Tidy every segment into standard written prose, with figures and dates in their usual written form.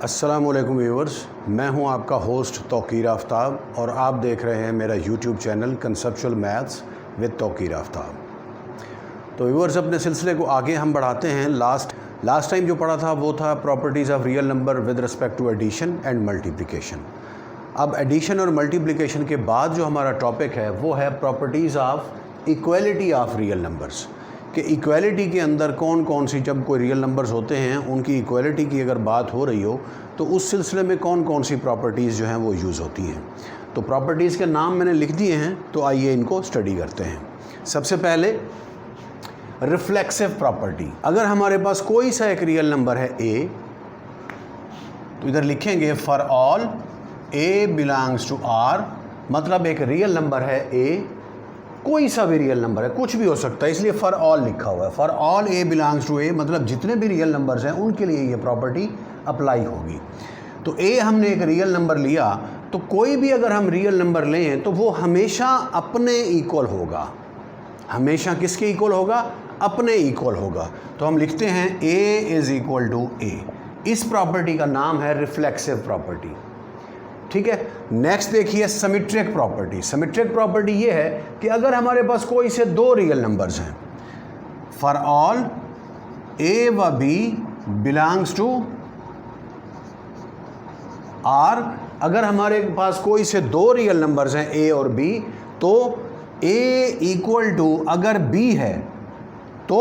अस्सलामुअलैकुम व्यूअर्स, मैं हूं आपका होस्ट तौकीर आफ्ताब और आप देख रहे हैं मेरा YouTube channel conceptual maths with Tauqeer Aftab. तो व्यूअर्स, अपने सिलसिले को आगे हम बढ़ाते हैं। लास्ट टाइम जो पढ़ा था वो था properties of real number with respect to addition and multiplication. अब एडिशन और मल्टीप्लिकेशन के बाद जो हमारा टॉपिक है वो है properties of equality of real numbers, कि इक्वलिटी के अंदर कौन कौन सी, जब कोई रियल नंबर्स होते हैं उनकी इक्वलिटी की अगर बात हो रही हो तो उस सिलसिले में कौन कौन सी प्रॉपर्टीज़ जो हैं वो यूज़ होती हैं। तो प्रॉपर्टीज़ के नाम मैंने लिख दिए हैं, तो आइए इनको स्टडी करते हैं। सबसे पहले रिफ्लेक्सिव प्रॉपर्टी। अगर हमारे पास कोई सा एक रियल नंबर है a, तो इधर लिखेंगे for all a belongs to r, मतलब एक रियल नंबर है a, कोई सा भी रियल नंबर है, कुछ भी हो सकता है, इसलिए फॉर ऑल लिखा हुआ है। For all a belongs to a, मतलब जितने भी रियल नंबर्स हैं उनके लिए ये प्रॉपर्टी अप्लाई होगी। तो a हमने एक रियल नंबर लिया, तो कोई भी अगर हम रियल नंबर लें तो वो हमेशा अपने इक्वल होगा। हमेशा किसके इक्वल होगा? अपने इक्वल होगा। तो हम लिखते हैं a is equal to a। इस प्रॉपर्टी का नाम है रिफ्लेक्सिव प्रॉपर्टी। ठीक है। नेक्स्ट देखिए सिमेट्रिक प्रॉपर्टी। सिमेट्रिक प्रॉपर्टी ये है कि अगर हमारे पास कोई से दो रियल नंबर्स हैं, फॉर ऑल a व b बिलोंग्स टू r, अगर हमारे पास कोई से दो रियल नंबर्स हैं a और b, तो a इक्वल टू, अगर b है तो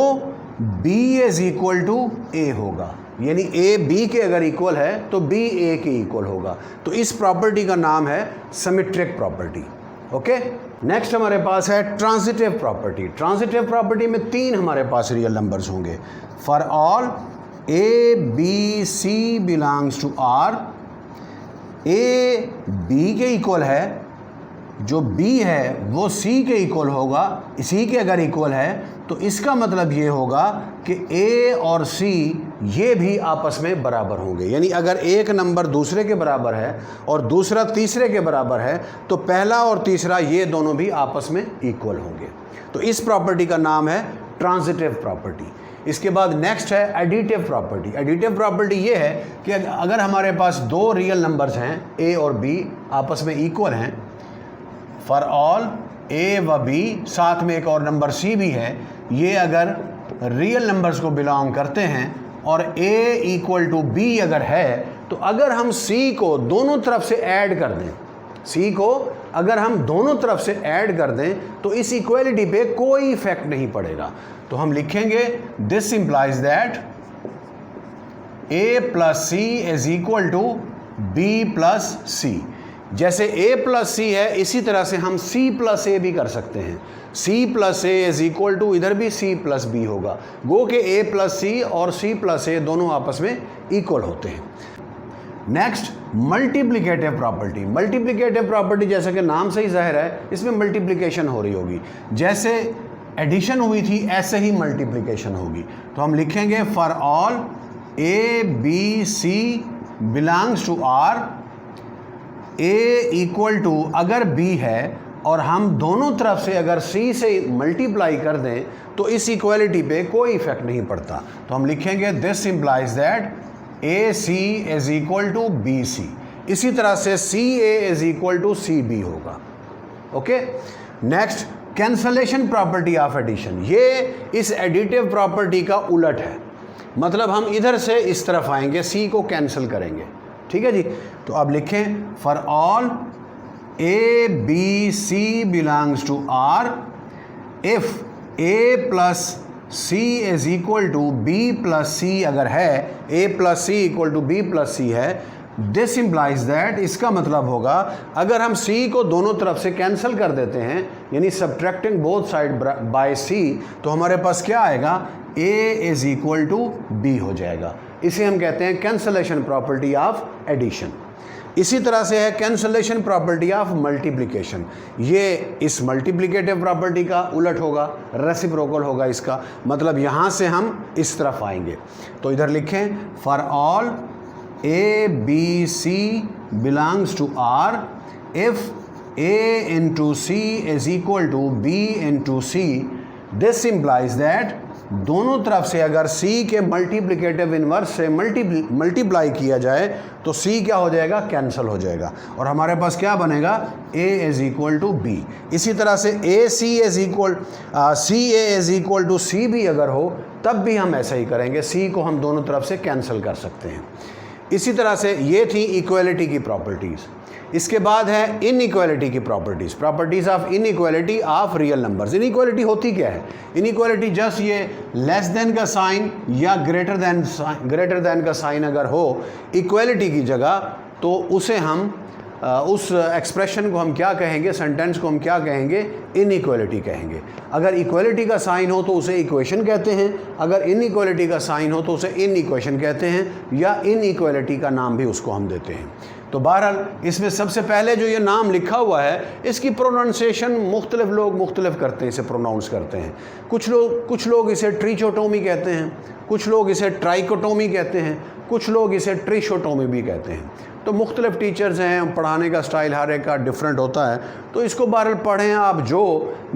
b is equal to a होगा, यानी a b के अगर इक्वल है तो b a के इक्वल होगा। तो इस प्रॉपर्टी का नाम है सिमेट्रिक प्रॉपर्टी। ओके। नेक्स्ट हमारे पास है ट्रांजिटिव प्रॉपर्टी। ट्रांजिटिव प्रॉपर्टी में तीन हमारे पास रियल नंबर्स होंगे। For all a b c belongs to r, a b के इक्वल है, जो b है वो c के इक्वल होगा, c के अगर इक्वल है तो इसका मतलब ये होगा कि a और c ये भी आपस में बराबर होंगे। यानी अगर एक नंबर दूसरे के बराबर है और दूसरा तीसरे के बराबर है तो पहला और तीसरा ये दोनों भी आपस में इक्वल होंगे। तो इस प्रॉपर्टी का नाम है ट्रांजिटिव प्रॉपर्टी। इसके बाद नेक्स्ट है एडिटिव प्रॉपर्टी। एडिटिव प्रॉपर्टी ये है कि अगर हमारे पास दो रियल नंबर्स हैं a और b आपस में इक्वल हैं, फॉर ऑल a व b, साथ में एक और नंबर c भी है, ये अगर रियल नंबर्स को बिलोंग करते हैं और a इक्वल टू b अगर है, तो अगर हम c को दोनों तरफ से ऐड कर दें, c को अगर हम दोनों तरफ से ऐड कर दें तो इस इक्वलिटी पे कोई इफेक्ट नहीं पड़ेगा। तो हम लिखेंगे this implies that a plus c is equal to b plus c। जैसे a प्लस सी है, इसी तरह से हम c प्लस ए भी कर सकते हैं। c plus A is equal to, इधर भी c प्लस बी होगा, गो के a प्लस सी और c प्लस ए दोनों आपस में इक्वल होते हैं। Next multiplicative property. Multiplicative property जैसे कि नाम से ही जाहिर है, इसमें मल्टीप्लिकेशन हो रही होगी। जैसे एडिशन हुई थी ऐसे ही मल्टीप्लिकेशन होगी। तो हम लिखेंगे for all a b c belongs to r, a equal to, अगर b है और हम दोनों तरफ से अगर c से मल्टीप्लाई कर दें तो इस इक्वलिटी पे कोई इफेक्ट नहीं पड़ता। तो हम लिखेंगे this implies that ac is equal to bc। इसी तरह से ca is equal to cb होगा। Okay. Next cancellation property of addition. ये इस एडिटिव प्रॉपर्टी का उलट है, मतलब हम इधर से इस तरफ आएंगे, c को कैंसिल करेंगे। ठीक है जी। तो अब लिखें for all a b c belongs to r, if a plus c is equal to b plus c अगर है, a plus c equal to b plus c है, दिस इम्प्लाइज दैट, इसका मतलब होगा अगर हम c को दोनों तरफ से कैंसिल कर देते हैं, यानी subtracting both side by c, तो हमारे पास क्या आएगा? a is equal to b हो जाएगा। इसे हम कहते हैं कैंसलेशन प्रॉपर्टी ऑफ एडिशन। इसी तरह से है कैंसलेशन प्रॉपर्टी ऑफ मल्टीप्लिकेशन। ये इस मल्टीप्लिकेटिव प्रॉपर्टी का उलट होगा, रेसिप्रोकल होगा इसका, मतलब यहाँ से हम इस तरफ आएंगे। तो इधर लिखें for all a b c belongs to r, if a into c is equal to b into c, this implies that दोनों तरफ से अगर c के मल्टीप्लिकेटिव इनवर्स से मल्टीप्लाई किया जाए तो c क्या हो जाएगा, कैंसिल हो जाएगा, और हमारे पास क्या बनेगा, a is equal to b। इसी तरह से AC is equal CA is equal to CB अगर हो तब भी हम ऐसा ही करेंगे, c को हम दोनों तरफ से कैंसिल कर सकते हैं। इसी तरह से ये थी इक्वलिटी की प्रॉपर्टीज़। इसके बाद है इनइक्वालिटी की properties of inequality of real numbers. Inequality होती क्या है, इनइक्वालिटी जस्ट ये लेस देन का साइन या ग्रेटर देन का साइन अगर हो इक्वालिटी की जगह, तो उसे हम उस एक्सप्रेशन को हम क्या कहेंगे, सेंटेंस को हम क्या कहेंगे, इनइक्वालिटी कहेंगे। अगर इक्वालिटी का साइन हो तो उसे इक्वेशन कहते हैं, अगर इनइक्वालिटी का साइन हो तो उसे इनइक्वेशन कहते हैं, या इनइक्वालिटी का नाम भी उसको हम देते हैं। तो बहरहाल इसमें सबसे पहले जो ये नाम लिखा हुआ है इसकी प्रोनाउंसिएशन मुख्तलिफ लोग मुख्तलिफ करते हैं, इसे प्रोनाउंस करते हैं। कुछ लोग इसे ट्रीचोटोमी कहते हैं, कुछ लोग इसे ट्राइकोटोमी कहते हैं, कुछ लोग इसे ट्रीशोटोमी भी कहते हैं। तो मुख्तलिफ टीचर्स हैं, पढ़ाने का स्टाइल हर एक का डिफरेंट होता है, तो इसको बहरहाल पढ़ें आप। जो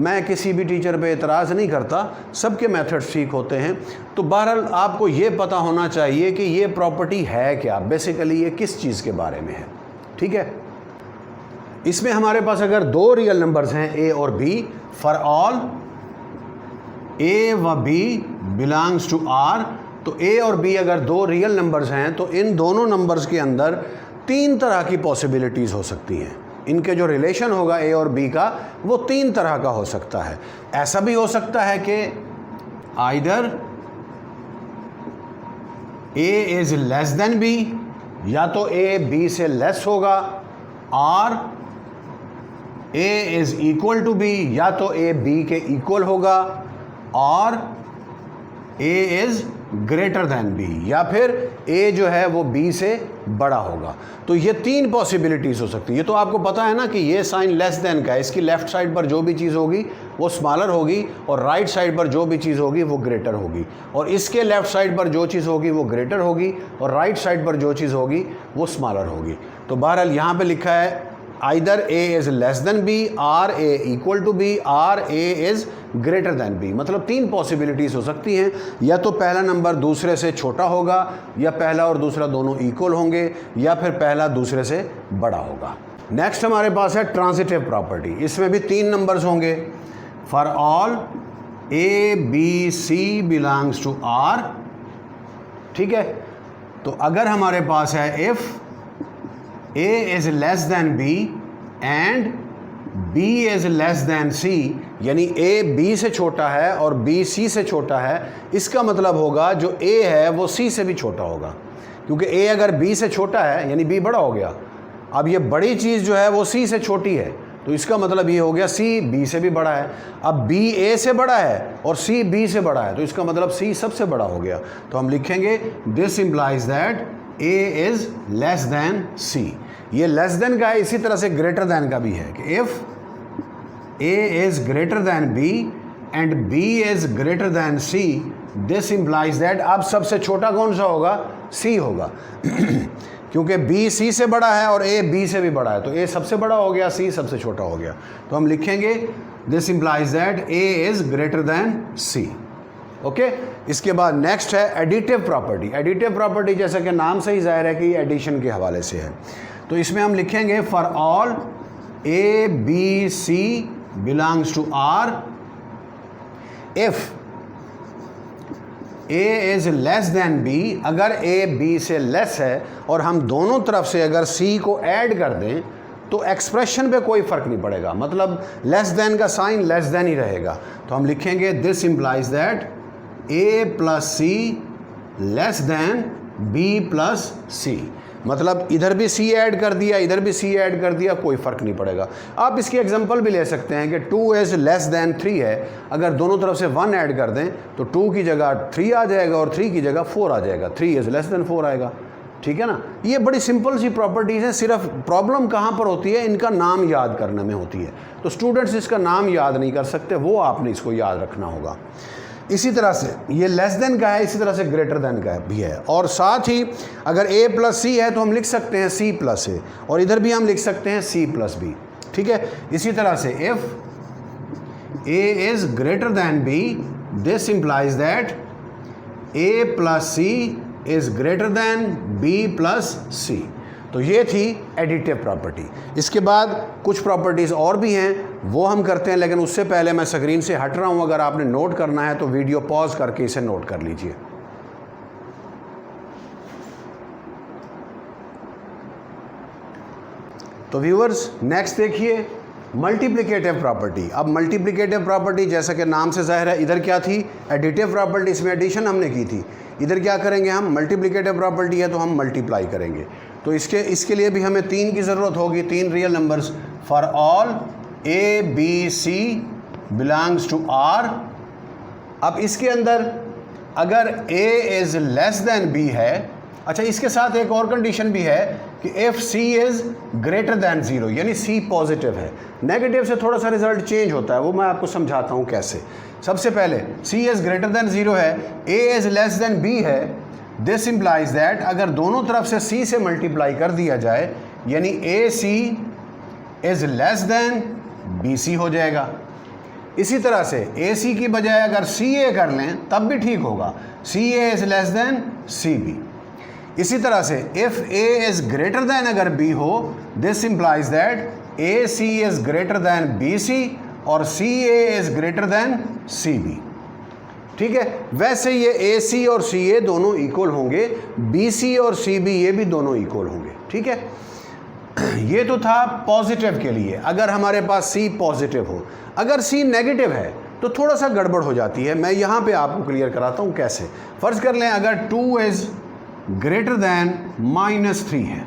मैं किसी भी टीचर पे एतराज़ नहीं करता, सबके मेथड्स ठीक होते हैं। तो बहरहाल आपको ये पता होना चाहिए कि ये प्रॉपर्टी है क्या, बेसिकली ये किस चीज़ के बारे में है, ठीक है। इसमें हमारे पास अगर दो रियल नंबर्स हैं a और b, फॉर ऑल a व b बिलोंग्स टू r, तो a और b अगर दो रियल नंबर्स हैं तो इन दोनों नंबर्स के अंदर तीन तरह की पॉसिबिलिटीज़ हो सकती हैं। इनके जो रिलेशन होगा a और b का वो तीन तरह का हो सकता है। ऐसा भी हो सकता है कि either a is less then b, या तो a b से लेस होगा, और a is equal to b, या तो a b के इक्वल होगा, और a is greater than b, या फिर a जो है वो b से बड़ा होगा। तो ये तीन पॉसिबिलिटीज़ हो सकती है। ये तो आपको पता है ना कि ये साइन लेस देन का है, इसकी लेफ़्ट साइड पर जो भी चीज़ होगी वो स्मॉलर होगी, और राइट साइड पर जो भी चीज़ होगी वो ग्रेटर होगी, और इसके लेफ़्ट साइड पर जो चीज़ होगी वो ग्रेटर होगी, और राइट साइड पर जो चीज़ होगी वो स्मॉलर होगी। तो बहरहाल यहाँ पे लिखा है either a is less then b, और a इक्वल टू b, और a is greater then b। मतलब तीन पॉसिबिलिटीज़ हो सकती हैं, या तो पहला नंबर दूसरे से छोटा होगा, या पहला और दूसरा दोनों इक्वल होंगे, या फिर पहला दूसरे से बड़ा होगा। नेक्स्ट हमारे पास है ट्रांजिटिव प्रॉपर्टी। इसमें भी तीन नंबर्स होंगे, for all a b c belongs to r, ठीक है। तो अगर हमारे पास है if a is less than b and b is less than c, यानी a b से छोटा है और b c से छोटा है, इसका मतलब होगा जो a है वो c से भी छोटा होगा, क्योंकि a अगर b से छोटा है यानी b बड़ा हो गया। अब ये बड़ी चीज़ जो है वो c से छोटी है, तो इसका मतलब ये हो गया c b से भी बड़ा है। अब b a से बड़ा है और c b से बड़ा है, तो इसका मतलब c सबसे बड़ा हो गया। तो हम लिखेंगे this implies that a is less than c। ये लेस देन का है, इसी तरह से ग्रेटर दैन का भी है कि if a is greater than b and b is greater then c, this implies that, अब सबसे छोटा कौन सा होगा, c होगा क्योंकि b c से बड़ा है और a b से भी बड़ा है, तो a सबसे बड़ा हो गया, c सबसे छोटा हो गया। तो हम लिखेंगे this implies that a is greater then c, okay. इसके बाद नेक्स्ट है एडिटिव प्रॉपर्टी। एडिटिव प्रॉपर्टी जैसा कि नाम से ही जाहिर है कि एडिशन के हवाले से है, तो इसमें हम लिखेंगे for all a b c belongs to r, if a is less than b, अगर a b से लेस है और हम दोनों तरफ से अगर c को ऐड कर दें तो एक्सप्रेशन पे कोई फ़र्क नहीं पड़ेगा, मतलब लेस दैन का साइन लेस दैन ही रहेगा। तो हम लिखेंगे this implies that a plus c less than b plus c, मतलब इधर भी c ऐड कर दिया, इधर भी c ऐड कर दिया, कोई फ़र्क नहीं पड़ेगा। आप इसकी एग्जांपल भी ले सकते हैं कि 2 इज़ लेस दैन 3 है, अगर दोनों तरफ से 1 ऐड कर दें तो 2 की जगह 3 आ जाएगा और 3 की जगह 4 आ जाएगा, 3 इज़ लेस दैन 4 आएगा, ठीक है ना। ये बड़ी सिंपल सी प्रॉपर्टीज़ हैं, सिर्फ प्रॉब्लम कहाँ पर होती है, इनका नाम याद करने में होती है। तो स्टूडेंट्स इसका नाम याद नहीं कर सकते, वो आपने इसको याद रखना होगा। इसी तरह से ये लेस देन का है, इसी तरह से ग्रेटर देन का भी है, और साथ ही अगर a प्लस c है तो हम लिख सकते हैं c प्लस a, और इधर भी हम लिख सकते हैं c प्लस b, ठीक है। इसी तरह से if a is greater than b this implies that a plus c is greater than b plus c. तो ये थी एडिटिव प्रॉपर्टी। इसके बाद कुछ प्रॉपर्टीज़ और भी हैं, वो हम करते हैं, लेकिन उससे पहले मैं स्क्रीन से हट रहा हूं। अगर आपने नोट करना है तो वीडियो पॉज करके इसे नोट कर लीजिए। तो व्यूअर्स नेक्स्ट देखिए मल्टीप्लिकेटिव प्रॉपर्टी। अब मल्टीप्लिकेटिव प्रॉपर्टी जैसा कि नाम से जाहिर है, इधर क्या थी एडिटिव प्रॉपर्टी, इसमें एडिशन हमने की थी। इधर क्या करेंगे हम, मल्टीप्लिकेटिव प्रॉपर्टी है तो हम मल्टीप्लाई करेंगे। तो इसके लिए भी हमें 3 की ज़रूरत होगी, 3 real numbers. For all A B C belongs to R. अब इसके अंदर अगर A is less than B है, अच्छा इसके साथ एक और कंडीशन भी है कि if C is greater than 0, यानी सी पॉजिटिव है। नेगेटिव से थोड़ा सा रिजल्ट चेंज होता है, वो मैं आपको समझाता हूँ कैसे। सबसे पहले सी इज़ ग्रेटर दैन 0 है, A is less than B है। दिस इम्प्लाइज दैट अगर दोनों तरफ से सी से मल्टीप्लाई कर दिया जाए, यानी a C is less than b c हो जाएगा। इसी तरह से ए सी की बजाय अगर सी ए कर लें तब भी ठीक होगा, c a is less than c b. इसी तरह से if a is greater than अगर बी हो, this implies that A C is greater than b c और c a is greater than c b. ठीक है, वैसे ये ए सी और सी ए दोनों इक्वल होंगे, बी सी और सी बी ये भी दोनों इक्वल होंगे। ठीक है, ये तो था पॉजिटिव के लिए, अगर हमारे पास सी पॉजिटिव हो। अगर सी नेगेटिव है तो थोड़ा सा गड़बड़ हो जाती है। मैं यहाँ पे आपको क्लियर कराता हूँ कैसे। फ़र्ज़ कर लें अगर 2 इज़ ग्रेटर दैन -3 है,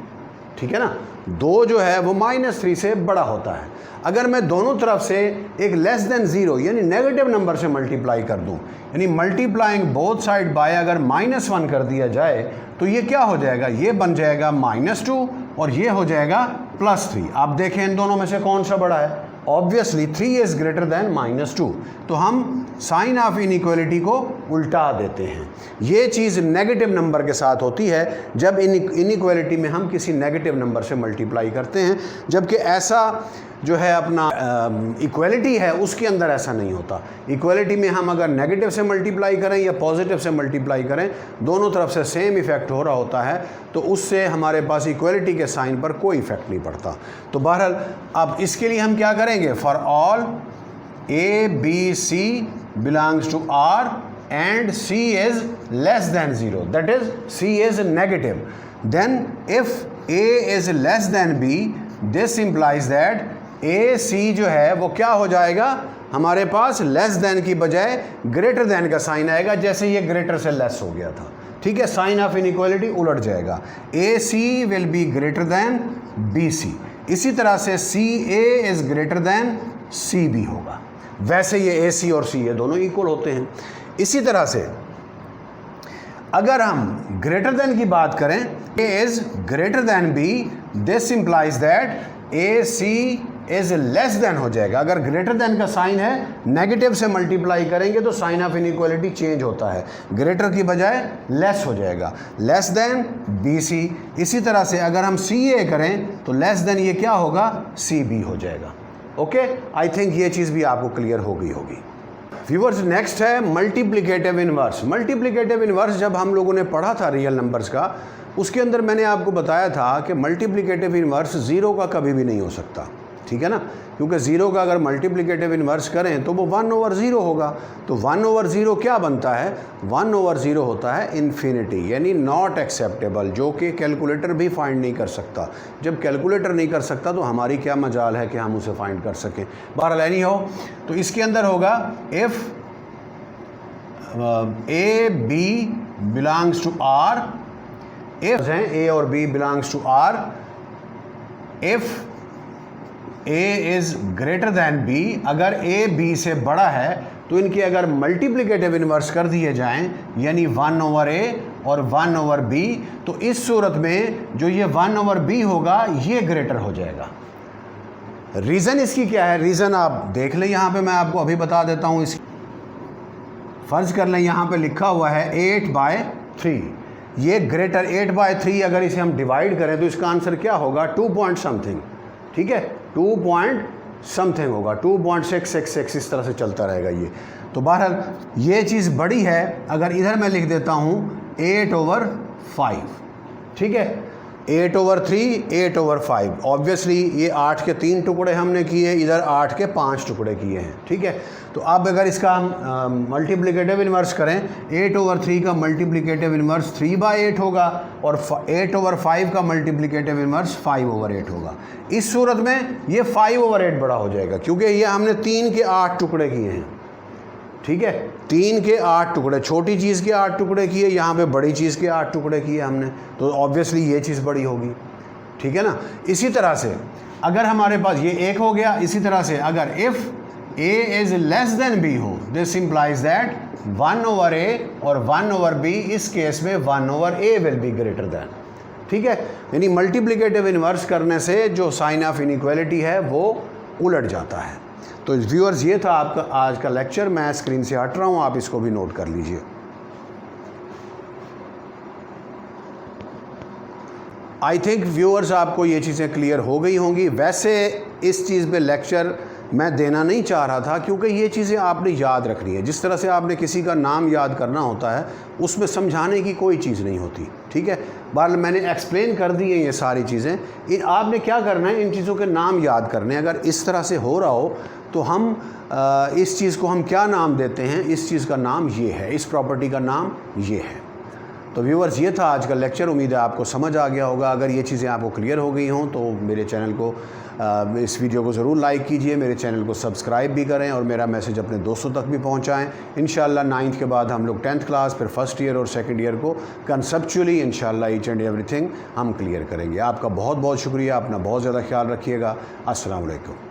ठीक है ना, 2 जो है वो -3 से बड़ा होता है। अगर मैं दोनों तरफ से एक लेस देन 0 यानी नेगेटिव नंबर से मल्टीप्लाई कर दूं, यानी मल्टीप्लाइंग बोथ साइड बाय अगर -1 कर दिया जाए तो ये क्या हो जाएगा, ये बन जाएगा -2 और ये हो जाएगा +3। आप देखें इन दोनों में से कौन सा बड़ा है, ऑब्वियसली 3 इज़ ग्रेटर दैन -2। तो हम साइन ऑफ इनइक्वालिटी को उल्टा देते हैं। ये चीज़ नेगेटिव नंबर के साथ होती है जब इनइक्वालिटी में हम किसी नेगेटिव नंबर से मल्टीप्लाई करते हैं, जबकि ऐसा जो है अपना इक्वालिटी है उसके अंदर ऐसा नहीं होता। इक्वालिटी में हम अगर नेगेटिव से मल्टीप्लाई करें या पॉजिटिव से मल्टीप्लाई करें, दोनों तरफ से सेम इफ़ेक्ट हो रहा होता है, तो उससे हमारे पास इक्वालिटी के साइन पर कोई इफ़ेक्ट नहीं पड़ता। तो बहरहाल अब इसके लिए हम क्या करेंगे, for all A B C belongs to R and C is less than 0, that is C is negative, then if A is less than B, this implies that A C जो है वो क्या हो जाएगा, हमारे पास लेस देन की बजाय greater than का साइन आएगा, जैसे ये ग्रेटर से लेस हो गया था। ठीक है, साइन ऑफ इनइक्वालिटी उलट जाएगा, a c will be greater than b c. इसी तरह से c a is greater than c b होगा। वैसे ये ए सी और सी ए दोनों इक्वल होते हैं। इसी तरह से अगर हम ग्रेटर देन की बात करें, A is greater than B, this implies that A C is less than हो जाएगा। अगर ग्रेटर देन का साइन है, नेगेटिव से मल्टीप्लाई करेंगे तो साइन ऑफ इनइक्वालिटी चेंज होता है, ग्रेटर की बजाय लेस हो जाएगा, लेस देन बी सी। इसी तरह से अगर हम सी ए करें तो लेस देन ये क्या होगा, सी बी हो जाएगा। ओके, आई थिंक ये चीज़ भी आपको क्लियर हो गई होगी। व्यूअर्स नेक्स्ट है मल्टीप्लिकेटिव इन्वर्स। मल्टीप्लिकेटिव इन्वर्स जब हम लोगों ने पढ़ा था रियल नंबर्स का, उसके अंदर मैंने आपको बताया था कि मल्टीप्लिकेटिव इन्वर्स 0 का कभी भी नहीं हो सकता। ठीक है ना, क्योंकि 0 का अगर मल्टीप्लिकेटिव इन्वर्स करें तो वो 1/0 होगा। तो 1/0 क्या बनता है, 1/0 होता है इन्फिनिटी, यानी नॉट एक्सेप्टेबल, जो कि कैलकुलेटर भी फाइंड नहीं कर सकता। जब कैलकुलेटर नहीं कर सकता तो हमारी क्या मजाल है कि हम उसे फाइंड कर सकें। बहरहाल एनी हो, तो इसके अंदर होगा if A B belongs to R, if हैं ए और B belongs to R, if A is greater than B, अगर A B से बड़ा है तो इनके अगर मल्टीप्लिकेटिव इन्वर्स कर दिए जाएं, यानी 1/A और 1/B, तो इस सूरत में जो ये 1/B होगा ये ग्रेटर हो जाएगा। रीज़न इसकी क्या है, रीज़न आप देख लें, यहाँ पे मैं आपको अभी बता देता हूँ। इसकी फ़र्ज़ कर लें यहाँ पे लिखा हुआ है 8/3, ये ग्रेटर 8/3, अगर इसे हम डिवाइड करें तो इसका आंसर क्या होगा, 2 पॉइंट समथिंग। ठीक है, 2 पॉइंट समथिंग होगा, 2.666 इस तरह से चलता रहेगा ये। तो बहरहाल ये चीज़ बड़ी है। अगर इधर मैं लिख देता हूँ 8/5, ठीक है, 8/3, 8/5। ऑब्वियसली ये 8 के 3 टुकड़े हमने किए, इधर 8 के 5 टुकड़े किए हैं, ठीक है। तो अब अगर इसका हम मल्टीप्लिकेटिव इन्वर्स करें, 8/3 का मल्टीप्लिकेटिव इन्वर्स 3/8 होगा और 8/5 का मल्टीप्लिकेटिव इन्वर्स 5/8 होगा। इस सूरत में ये 5/8 बड़ा हो जाएगा, क्योंकि ये हमने 3 के 8 टुकड़े किए हैं, ठीक है, 3 के 8 टुकड़े, छोटी चीज़ के 8 टुकड़े किए, यहाँ पे बड़ी चीज़ के 8 टुकड़े किए हमने, तो ऑब्वियसली ये चीज़ बड़ी होगी, ठीक है ना। इसी तरह से अगर हमारे पास ये 1 हो गया, इसी तरह से अगर if a is less then b हो, दिस इम्प्लाइज दैट 1/a और 1/b, इस केस में 1/a will be greater than, ठीक है। यानी मल्टीप्लिकेटिव इन्वर्स करने से जो साइन ऑफ इनइक्वालिटी है वो उलट जाता है। तो व्यूअर्स, ये था आपका आज का लेक्चर। मैं स्क्रीन से हट रहा हूँ, आप इसको भी नोट कर लीजिए। आई थिंक व्यूअर्स आपको ये चीज़ें क्लियर हो गई होंगी। वैसे इस चीज़ पे लेक्चर मैं देना नहीं चाह रहा था, क्योंकि ये चीज़ें आपने याद रखनी है। जिस तरह से आपने किसी का नाम याद करना होता है, उसमें समझाने की कोई चीज़ नहीं होती, ठीक है। बहरहाल मैंने एक्सप्लेन कर दी है ये सारी चीज़ें। आपने क्या करना है, इन चीज़ों के नाम याद करने हैं। अगर इस तरह से हो रहा हो तो हम इस चीज़ को हम क्या नाम देते हैं, इस चीज़ का नाम ये है, इस प्रॉपर्टी का नाम ये है। तो व्यूअर्स, ये था आज का लेक्चर। उम्मीद है आपको समझ आ गया होगा। अगर ये चीज़ें आपको क्लियर हो गई हों तो मेरे चैनल को इस वीडियो को ज़रूर लाइक कीजिए, मेरे चैनल को सब्सक्राइब भी करें और मेरा मैसेज अपने दोस्तों तक भी पहुंचाएं। इंशाल्लाह 9th के बाद हम लोग 10th क्लास, फिर फर्स्ट ईयर और सेकंड ईयर को कंसेप्चुअली इंशाल्लाह ईच एंड एवरीथिंग हम क्लियर करेंगे। आपका बहुत बहुत शुक्रिया। अपना बहुत ज़्यादा ख्याल रखिएगा। अस्सलाम वालेकुम।